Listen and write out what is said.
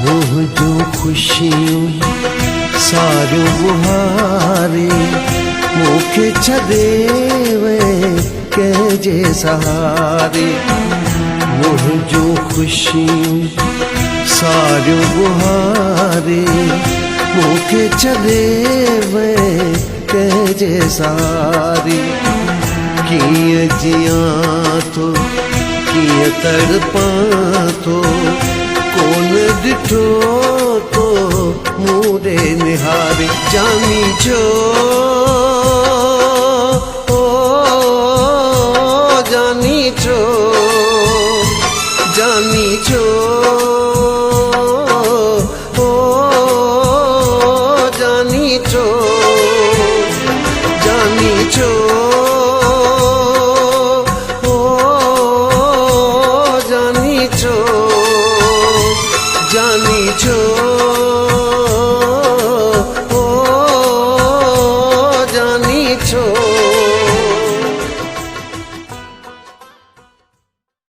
मोह जो खुशियों सारू बुहारे मुखे छदेवे के जे सहारे। मोह जो खुशियों सारू बुहारे मुखे छदेवे के जे सहारे। किए जिया तो किए तड़पा तो कौन दिठो तो मूरे निहारे। जानी जो जानी जो जानी जो जानी जो जानी जो जानी जो जानी जो।